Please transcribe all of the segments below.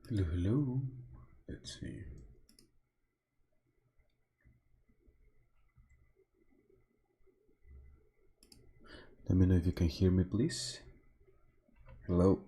Hello, hello. Let's see. Let me know if you can hear me, please. Hello.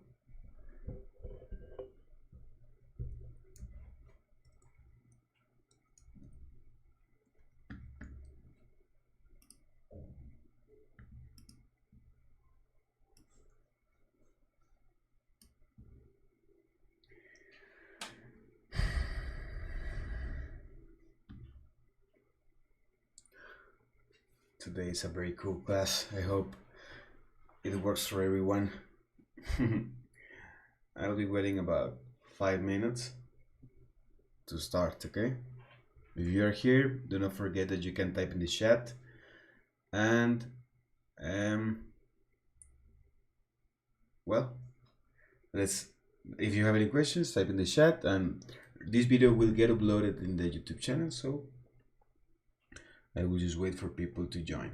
Today is a very cool class. I hope it works for everyone. I'll be waiting about 5 minutes to start, okay? If you are here, do not forget that you can type in the chat. And, well, if you have any questions, type in the chat, and this video will get uploaded in the YouTube channel, so I will just wait for people to join.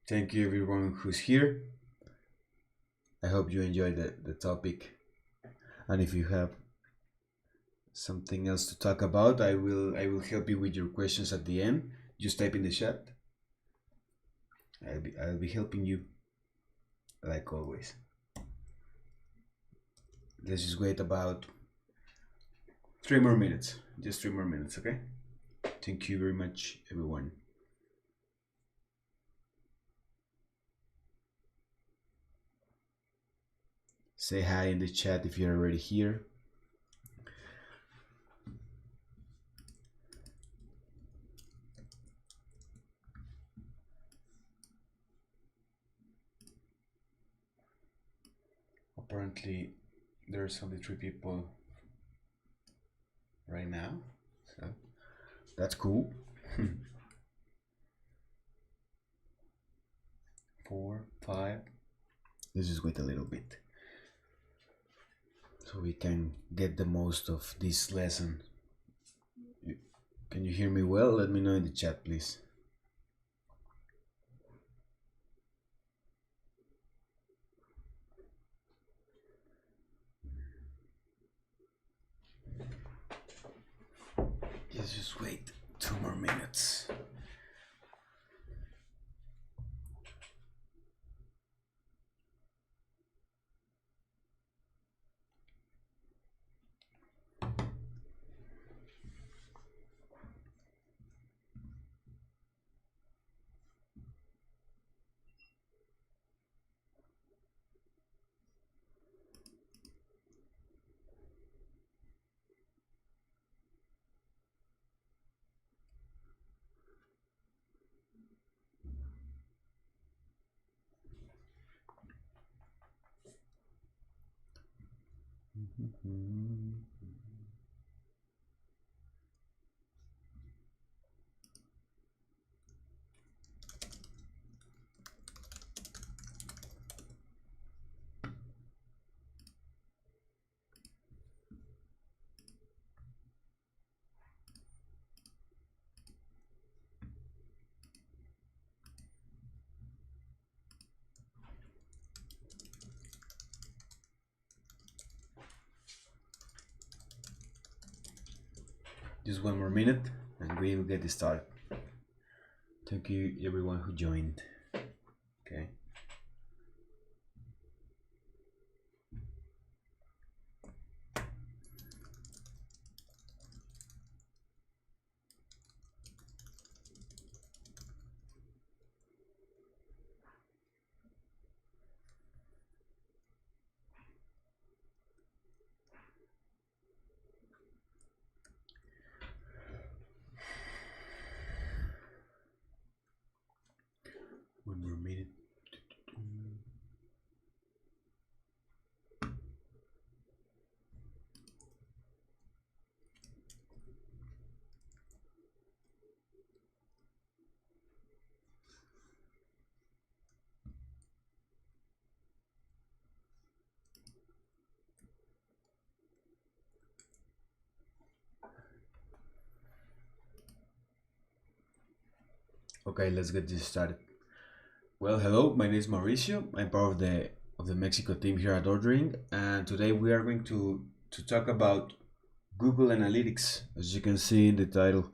Thank you everyone who's here. I hope you enjoy the topic, and if you have something else to talk about, I will help you with your questions at the end. Just type in the chat. I'll be helping you like always. Let's just wait about 3 more minutes. Just 3 more minutes, okay? Thank you very much, everyone. Say hi in the chat if you're already here. Apparently, there's only 3 people right now, so that's cool. 4, 5. Let's just wait a little bit so we can get the most of this lesson. Can you hear me well? Let me know in the chat, please. Let's just wait 2 more minutes. Just 1 more minute and we will get started. Thank you everyone who joined. Okay. One more minute. Okay, let's get this started. Well, hello, my name is Mauricio. I'm part of the Mexico team here at Ordering, and today we are going to to talk about Google Analytics, as you can see in the title.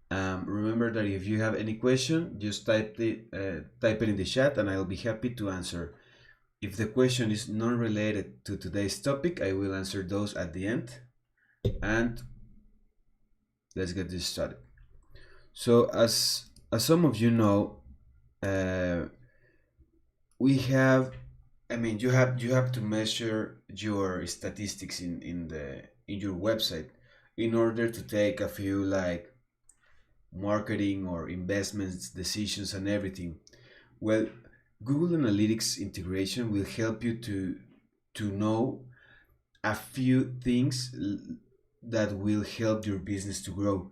Remember that if you have any question, just type it in the chat and I'll be happy to answer. If the question is not related to today's topic, I will answer those at the end. And let's get this started. So as some of you know, we have, you have to measure your statistics in your website in order to take a few like marketing or investments decisions and everything. Well, Google Analytics integration will help you to know a few things that will help your business to grow.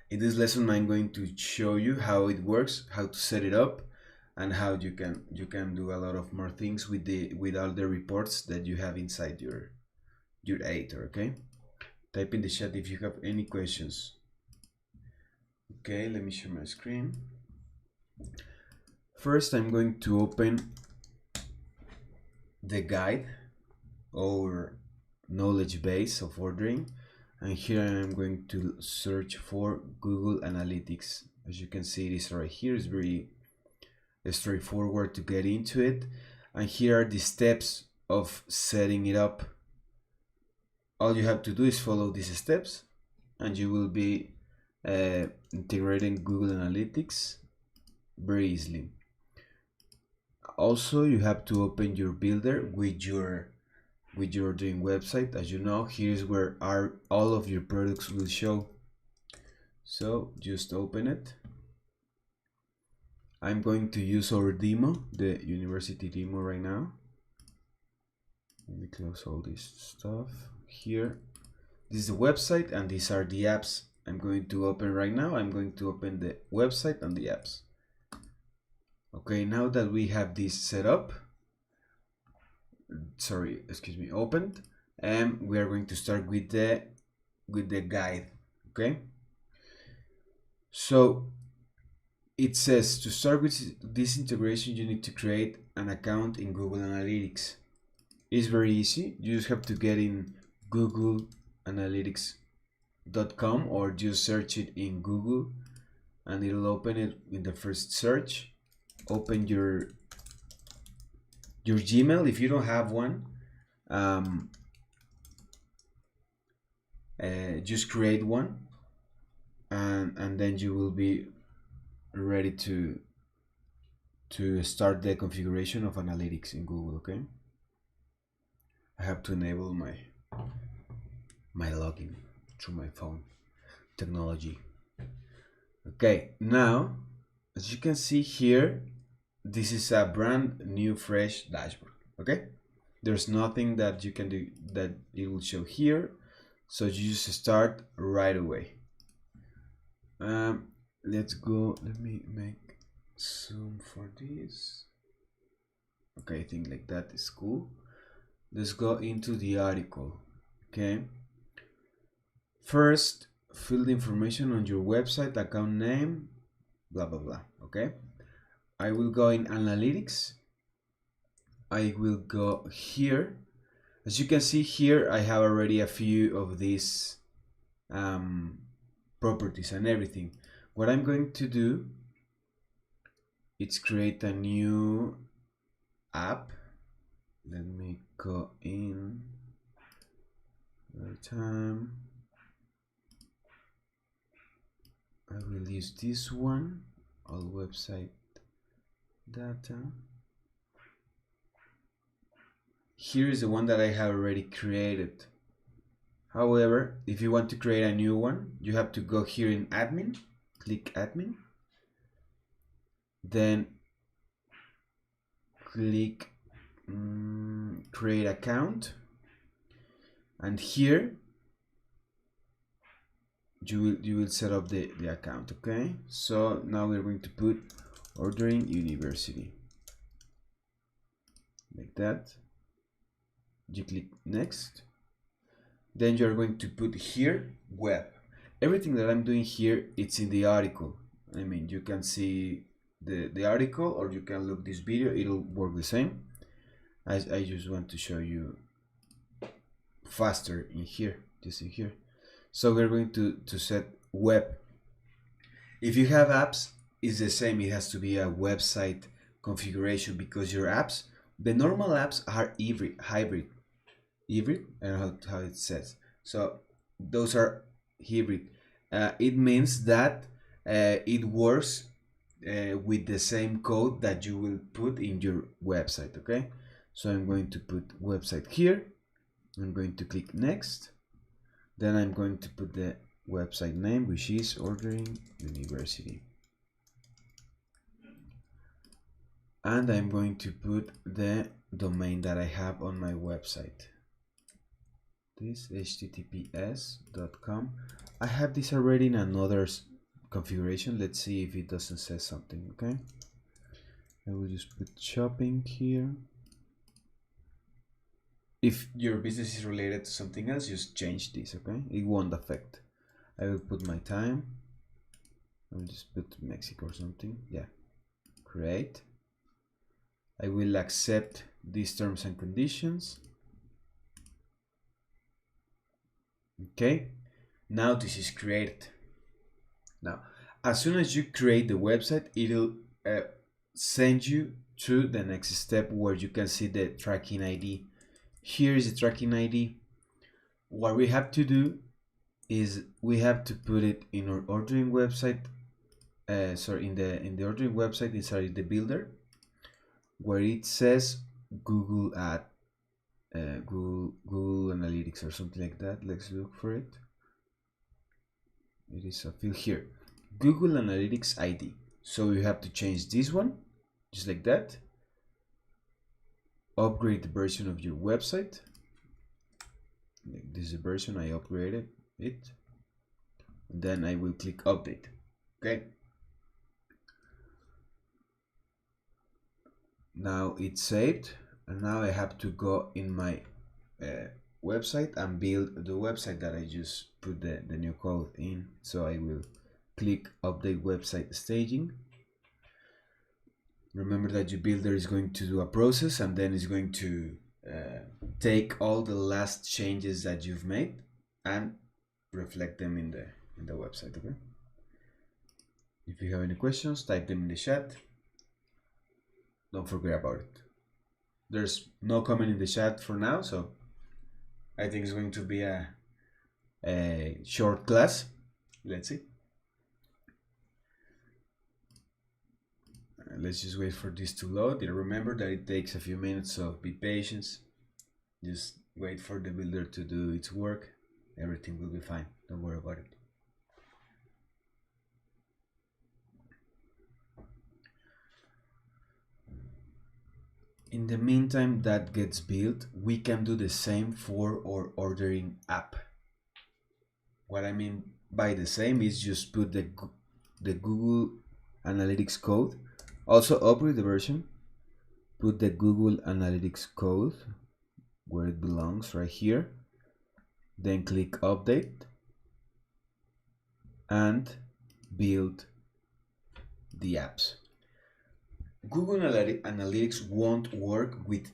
In this lesson, I'm going to show you how it works, how to set it up, and how you can do a lot of more things with all the reports that you have inside your editor. Okay, type in the chat if you have any questions. Okay, let me share my screen. First, I'm going to open the guide or knowledge base of ordering, and here I am going to search for Google Analytics. As you can see, it is right here. It's very straightforward to get into it, and here are the steps of setting it up. All you have to do is follow these steps and you will be integrating Google Analytics very easily. Also, you have to open your builder with your ordering website. As you know, here's where all of your products will show. So just open it. I'm going to use our demo, the university demo right now. Let me close all this stuff here. This is the website and these are the apps I'm going to open right now. I'm going to open the website and the apps. Okay, now that we have this set up, opened, and we are going to start with the guide. Okay, so it says to start with this integration, you need to create an account in Google Analytics. It's very easy. You just have to get in googleanalytics.com or just search it in Google and it'll open it in the first search. Open your Gmail if you don't have one. Just create one and then you will be ready to start the configuration of analytics in Google. Okay, I have to enable my login through my phone technology. Okay, now as you can see here, this is a brand new fresh dashboard. Okay, there's nothing that you can do that it will show here, so you just start right away. Let's go. Let me make zoom for this. Okay, I think like that is cool. Let's go into the article. Okay, first fill the information on your website, account name, blah blah blah. Okay, I will go in analytics. I will go here. As you can see here, I have already a few of these properties and everything. What I'm going to do is create a new app. Let me go in right time. I will use this one, all website data. Here is the one that I have already created. However, if you want to create a new one, you have to go here in admin, click admin, then click create account, and here you will set up the account. Okay, so now we're going to put ordering university like that. You click next, then you're going to put here web. Everything that I'm doing here, it's in the article. I mean, you can see the article or you can look this video, it'll work the same. I just want to show you faster in here, just in here. So we're going to set web. If you have apps, it's the same. It has to be a website configuration because your apps, the normal apps are hybrid. I don't know how it says. So those are hybrid. It means that it works with the same code that you will put in your website. Okay, so I'm going to put website here. I'm going to click next. Then I'm going to put the website name, which is Ordering University. And I'm going to put the domain that I have on my website. This https.com. I have this already in another configuration. Let's see if it doesn't say something. Okay, I will just put shopping here. If your business is related to something else, just change this. Okay, it won't affect. I will put my time. I will just put Mexico or something. Yeah, create. I will accept these terms and conditions. Okay, now this is created. Now, as soon as you create the website, it'll send you to the next step where you can see the tracking ID. Here is the tracking ID. What we have to do is we have to put it in our ordering website. In the ordering website inside the builder, where it says Google Google Analytics or something like that. Let's look for it. It is a field here, Google Analytics ID. So you have to change this one, just like that. Upgrade the version of your website. This is the version I upgraded it. And then I will click update. Okay. Now it's saved, and now I have to go in my website and build the website that I just put the new code in. So I will click update website staging. Remember that your builder is going to do a process and then it's going to take all the last changes that you've made and reflect them in the website. Okay. If you have any questions, type them in the chat. Don't forget about it. There's no comment in the chat for now, so I think it's going to be a short class. Let's see. Let's just wait for this to load. Remember that it takes a few minutes, so be patient. Just wait for the builder to do its work. Everything will be fine. Don't worry about it. In the meantime that gets built, we can do the same for our ordering app. What I mean by the same is just put the Google Analytics code. Also upgrade the version. Put the Google Analytics code where it belongs, right here. Then click update and build the apps. Google Analytics won't work with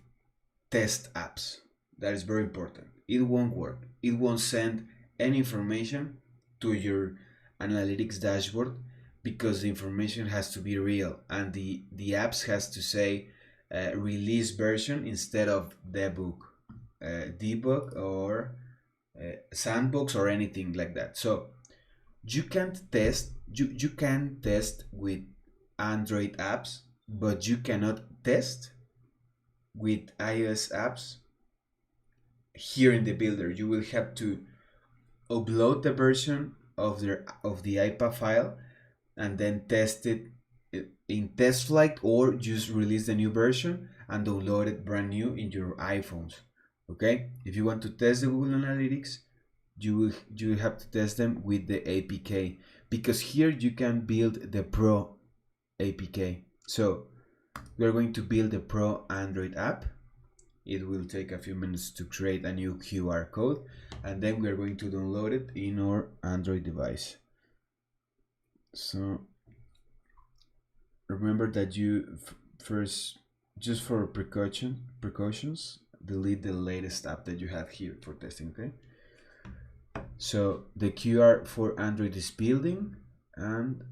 test apps. That is very important. It won't work. It won't send any information to your analytics dashboard because the information has to be real and the apps has to say release version instead of debug, debug or sandbox or anything like that. So you can't test. You can test with Android apps, but you cannot test with iOS apps. Here in the builder, you will have to upload the version of the IPA file and then test it in TestFlight, or just release the new version and download it brand new in your iPhones. Okay, if you want to test the Google Analytics, you will have to test them with the APK, because here you can build the Pro APK. So we are going to build the Pro Android app. It will take a few minutes to create a new QR code, and then we are going to download it in our Android device. So remember that you first, just for precautions, delete the latest app that you have here for testing. Okay, so the QR for Android is building and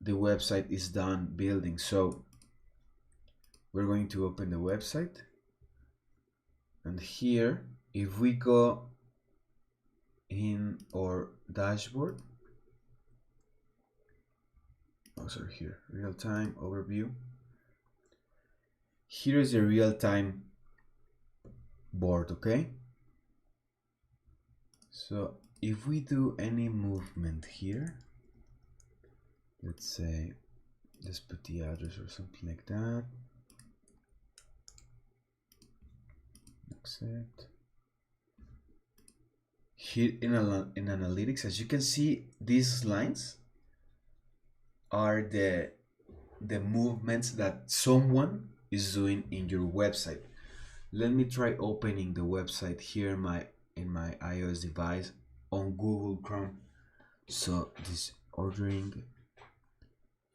the website is done building. So we're going to open the website, and here if we go in our dashboard, sorry, here real-time overview, here is the real-time board. Okay, so if we do any movement here, let's say let's put the address or something like that, accept. Here in analytics, as you can see, these lines are the movements that someone is doing in your website. Let me try opening the website here in my iOS device on Google Chrome. So this ordering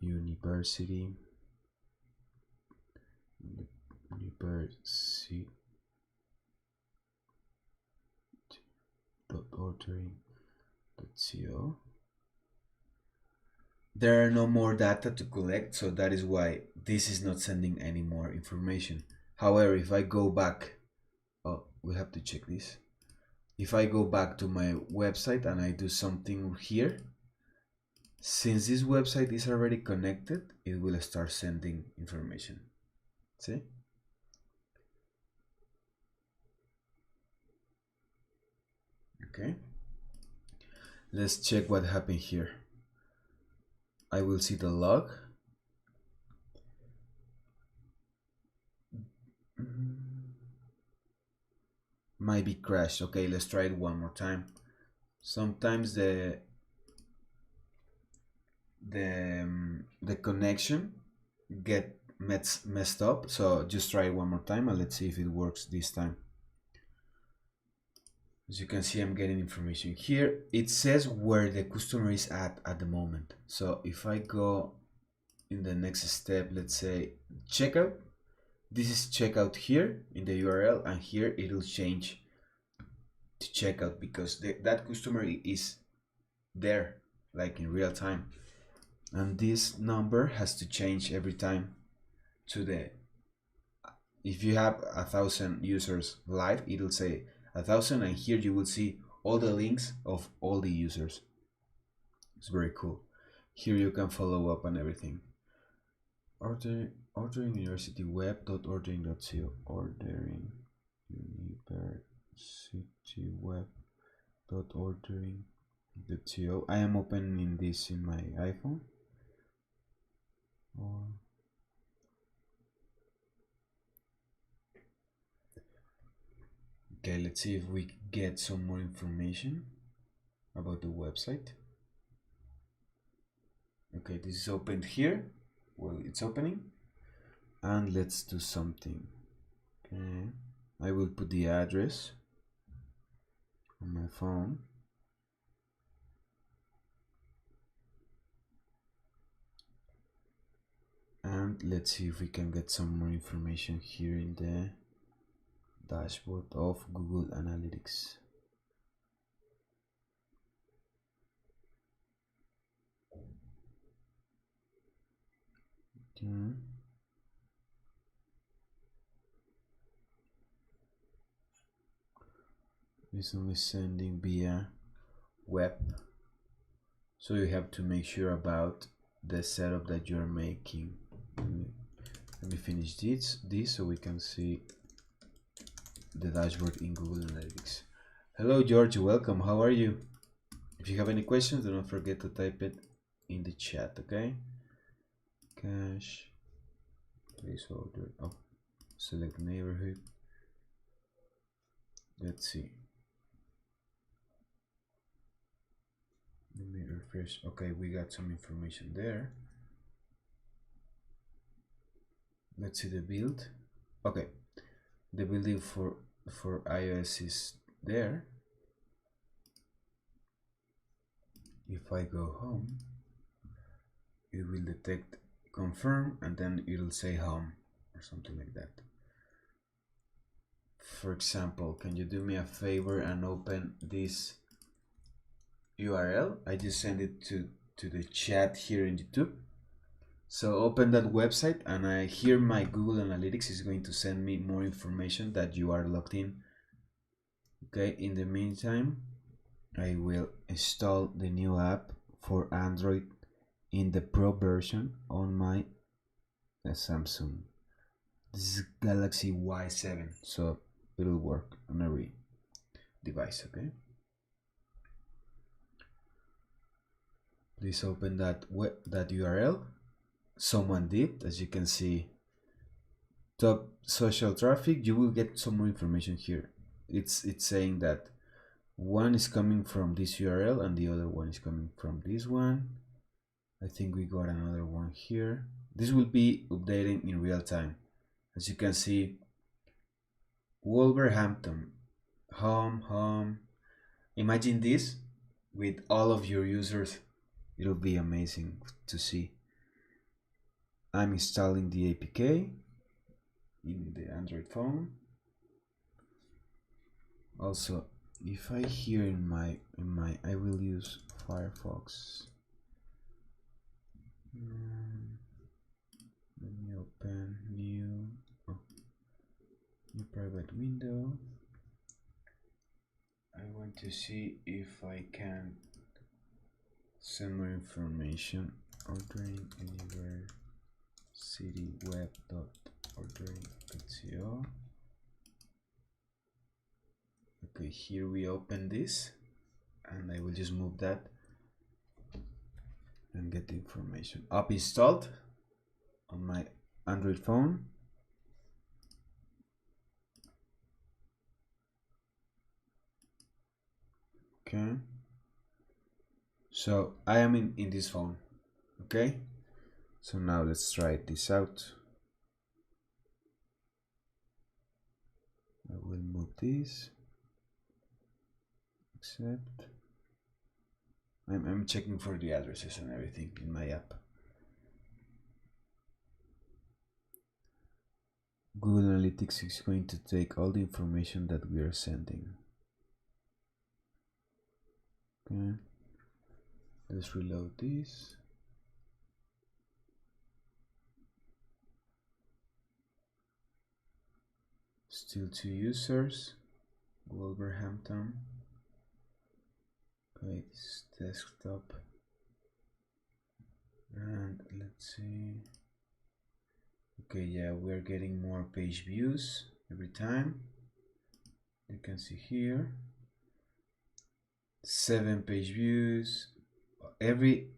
university ordering.co. There are no more data to collect, so that is why this is not sending any more information. However, if I go back, oh, we have to check this. If I go back to my website and I do something here, since this website is already connected, it will start sending information. See? Okay. Let's check what happened here. I will see the log. Might be crashed. Okay, let's try it one more time. Sometimes the connection get messed up, so just try it one more time and let's see if it works this time. As you can see, I'm getting information here. It says where the customer is at the moment. So if I go in the next step, let's say checkout, this is checkout here in the URL, and here it will change to checkout because that customer is there, like in real time. And this number has to change every time to the, if you have 1,000 users live, it'll say 1,000, and here you will see all the links of all the users. It's very cool. Here you can follow up on everything. Ordering university web.ordering.co, ordering university web.ordering.co. I am opening this in my iPhone. Okay, let's see if we get some more information about the website. Okay, this is opened here. Well, it's opening. And let's do something. Okay, I will put the address on my phone. And let's see if we can get some more information here in the dashboard of Google Analytics. Okay. Recently sending via web, so you have to make sure about the setup that you're making. Let me finish this so we can see the dashboard in Google Analytics. Hello George, welcome. How are you? If you have any questions, do not forget to type it in the chat. Okay, cache placeholder. Oh, select neighborhood. Let's see. Let me refresh. Okay, we got some information there. Let's see the build. Okay, the building for iOS is there. If I go home, it will detect confirm, and then it'll say home or something like that. for example, can you do me a favor and open this URL? I just sent it to the chat here in YouTube. So open that website, and here my Google Analytics is going to send me more information that you are logged in. Okay, in the meantime, I will install the new app for Android in the Pro version on my Samsung. This is Galaxy Y7, so it'll work on every device. Okay, please open that URL. Someone did, as you can see. Top social traffic. You will get some more information here. It's saying that one is coming from this URL and the other one is coming from this one. I think we got another one here. This will be updating in real time. As you can see, Wolverhampton, home. Imagine this with all of your users. It'll be amazing to see. I'm installing the APK in the Android phone. Also, if I here in my I will use Firefox. Let me open new private window. I want to see if I can send more information. Ordering anywhere cityweb.ordering.co. Okay, here we open this, and I will just move that and get the information. App installed on my Android phone. Okay, so I am in this phone. Okay, so now let's try this out. I will move this. Accept. I'm checking for the addresses and everything in my app. Google Analytics is going to take all the information that we are sending. Okay, let's reload this. Still 2 users. Wolverhampton. Okay, this desktop. And let's see. Okay, yeah, we're getting more page views every time. You can see here 7 page views. Everyone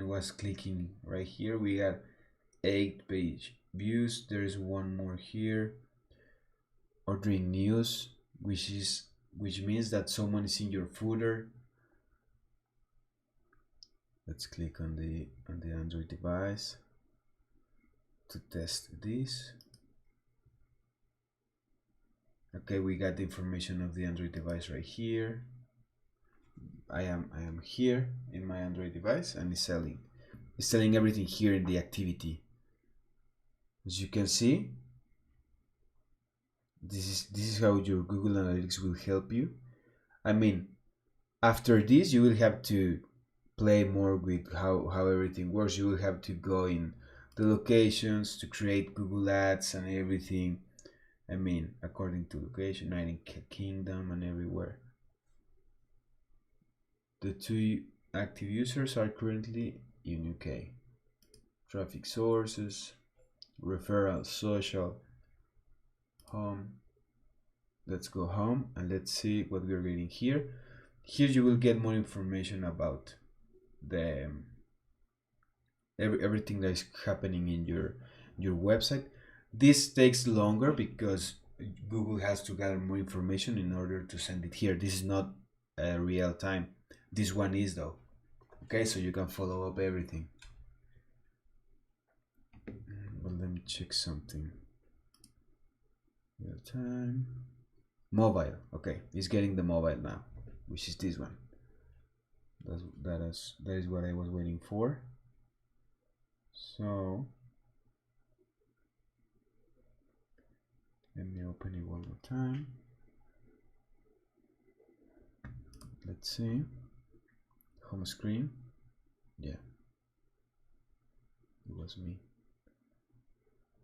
was clicking right here. We got 8 page views. There's one more here. Ordering news, which means that someone is in your footer. Let's click on the Android device to test this. Okay, we got the information of the Android device right here. I am here in my Android device, and it's telling everything here in the activity. As you can see, this is how your Google Analytics will help you. I mean, after this, you will have to play more with how everything works. You will have to go in the locations to create Google Ads and everything. I mean, according to location, United Kingdom and everywhere. The 2 active users are currently in UK. Traffic sources, referral, social, home. Let's go home and let's see what we're getting here. Here you will get more information about the everything that is happening in your website. This takes longer because Google has to gather more information in order to send it here. This is not real time. This one is though. Okay, so you can follow up everything. But let me check something. Real time. Mobile. Okay, it's getting the mobile now, which is this one. That is what I was waiting for. So Let me open it one more time. Let's see. Home screen. Yeah, it was me.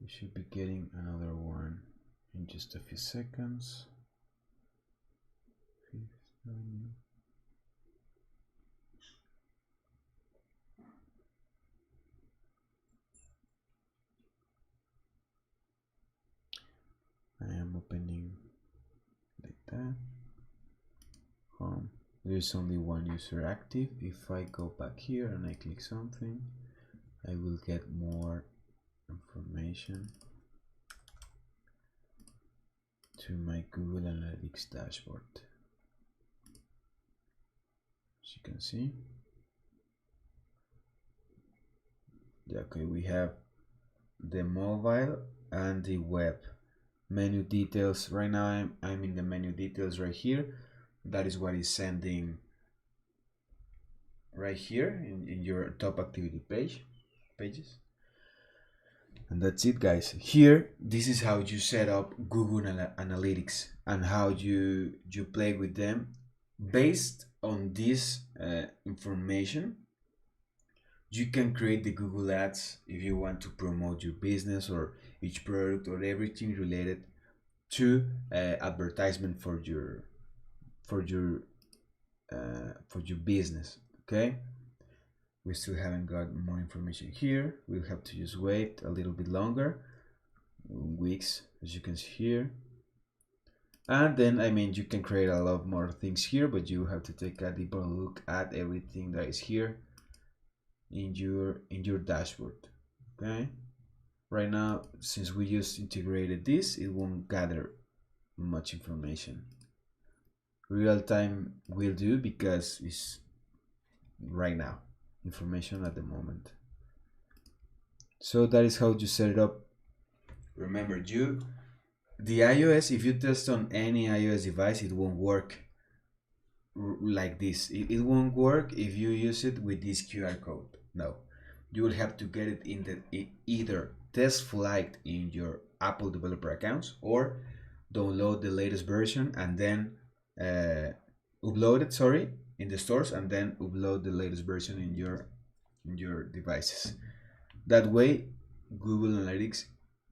We should be getting another one in just a few seconds. I am opening like that. Home. There's only one user active. If I go back here and I click something, I will get more information to my Google Analytics dashboard. As you can see, yeah, okay, we have the mobile and the web menu details. Right now I'm in the menu details right here. That is what is sending right here in your top activity pages. And that's it, guys. Here, this is how you set up Google Analytics and how you play with them. Based on this information, you can create the Google Ads if you want to promote your business or each product or everything related to advertisement for your business. Okay, we still haven't got more information here. We'll have to just wait a little bit longer, weeks, as you can see here. And then, I mean, you can create a lot more things here, but you have to take a deeper look at everything that is here in your dashboard. Okay, right now, since we just integrated this, it won't gather much information. Real time will do because it's right now information at the moment. So that is how you set it up. Remember, the iOS, if you test on any iOS device, it won't work like this. It won't work if you use it with this QR code. No, you will have to get it in the either test flight in your Apple developer accounts or download the latest version and then upload it, sorry, in the stores, and then upload the latest version in your devices. That way, Google Analytics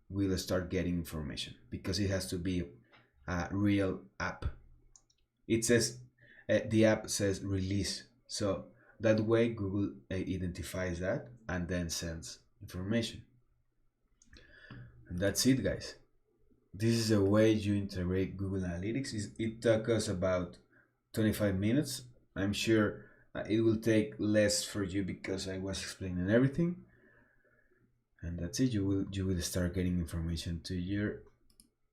will start getting information because it has to be a real app. It says the app says release, so that way Google identifies that and then sends information. And that's it, guys. This is a way you integrate Google Analytics. It took us about 25 minutes. I'm sure it will take less for you because I was explaining everything. And that's it. You will start getting information to your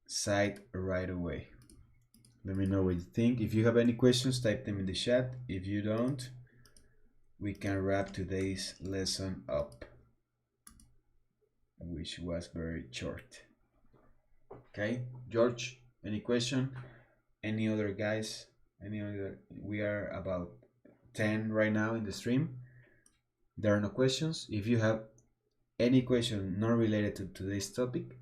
site right away. Let me know what you think. If you have any questions, type them in the chat. If you don't, we can wrap today's lesson up, which was very short. Okay, George, any question? Any other guys? Any other? We are about 10 right now in the stream. There are no questions. If you have any question not related to today's topic,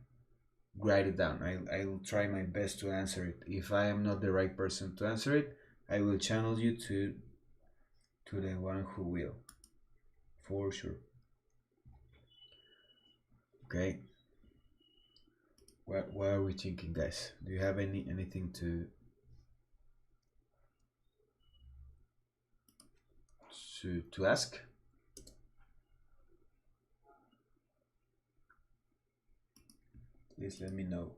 write it down. I will try my best to answer it. If I am not the right person to answer it, I will channel you to the one who will, for sure. Okay. What are we thinking, guys? Do you have anything to ask? Please let me know.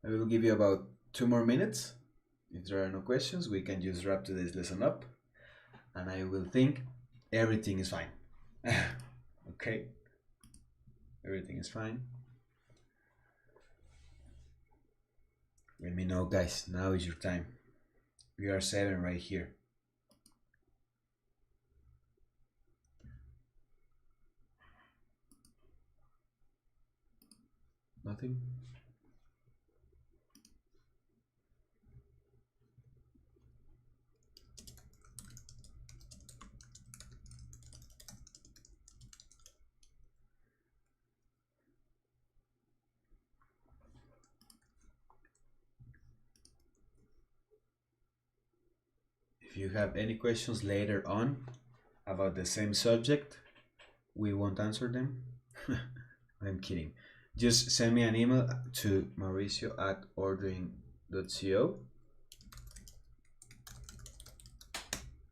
I will give you about 2 more minutes. If there are no questions, we can just wrap today's lesson up, and I will think everything is fine. Okay, everything is fine. Let me know, guys. Now is your time. We are 7 right here. Nothing? you have any questions later on about the same subject, we won't answer them. I'm kidding. Just send me an email to mauricio@ordering.co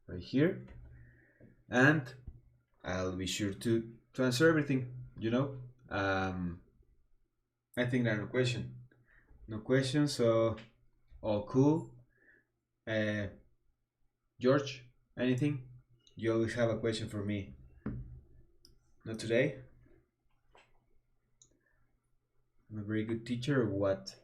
right here, and I'll be sure to answer everything. I think there are no questions, so all cool. George, anything? You always have a question for me. Not today? I'm a very good teacher or what?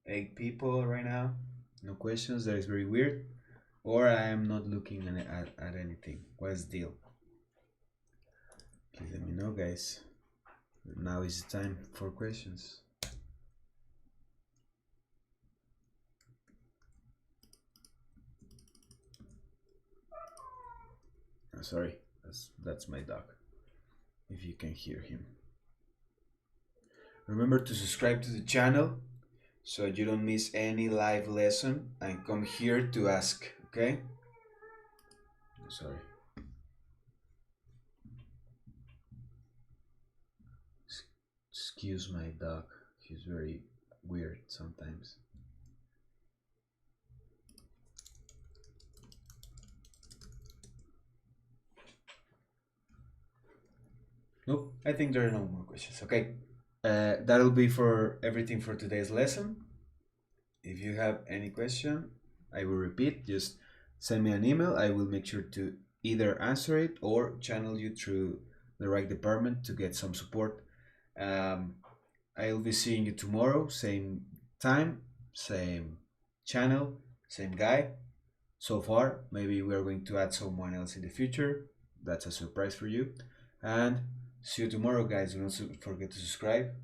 Eight people right now. No questions. That is very weird. Or I am not looking at anything. What's the deal? Please let me know, guys. Now is the time for questions. Oh, sorry, that's my dog. If you can hear him. Remember to subscribe to the channel so you don't miss any live lesson and come here to ask, okay? Sorry. Excuse my dog. He's very weird sometimes. Nope, I think there are no more questions. Okay, that'll be for everything for today's lesson. If you have any question, I will repeat, just send me an email. I will make sure to either answer it or channel you through the right department to get some support. I'll be seeing you tomorrow, same time, same channel, same guy. So far, maybe we are going to add someone else in the future. That's a surprise for you. And see you tomorrow, guys. Do not forget to subscribe.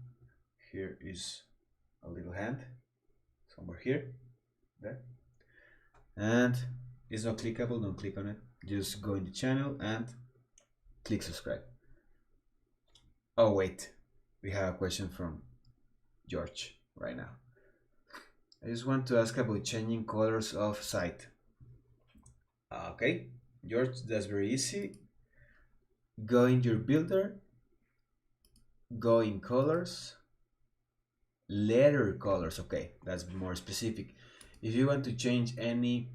Here is a little hand somewhere here, there. And it's not clickable, don't click on it. Just go in the channel and click subscribe. Oh, wait. We have a question from George right now. I just want to ask about changing colors of site. Okay, George, that's very easy. Go in your builder, go in colors, letter colors. Okay, that's more specific. If you want to change any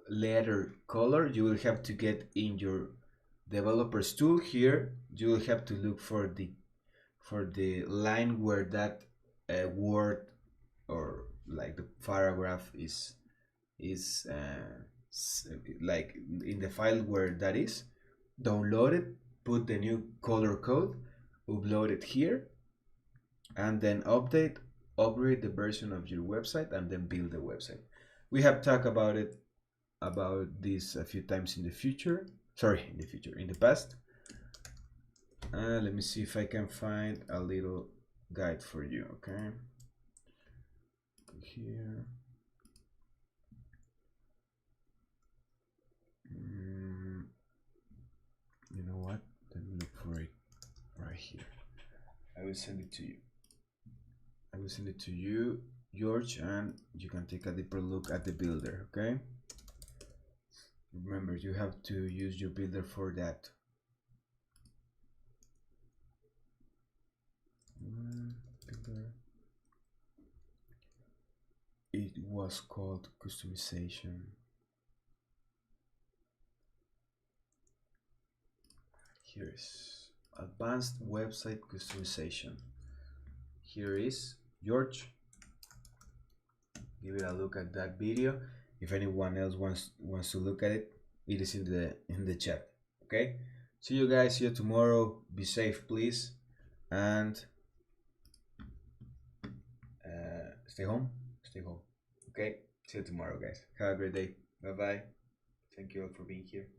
letter color, you will have to get in your developers tool here. You will have to look for the line where that word or like the paragraph is like in the file where that is. Download it, put the new color code, upload it here, and then upgrade the version of your website, and then build the website. We have talked about this a few times in the past. Let me see if I can find a little guide for you. Okay, here. You know what? Let me look for it right here. I will send it to you, George, and you can take a deeper look at the builder, okay? Remember, you have to use your builder for that. Builder. It was called customization. Here's advanced website customization. Here is George. Give it a look at that video. If anyone else wants to look at it, it is in the chat. Okay. See you guys. See you tomorrow. Be safe, please, and stay home. Okay. See you tomorrow, guys. Have a great day. Bye bye. Thank you all for being here.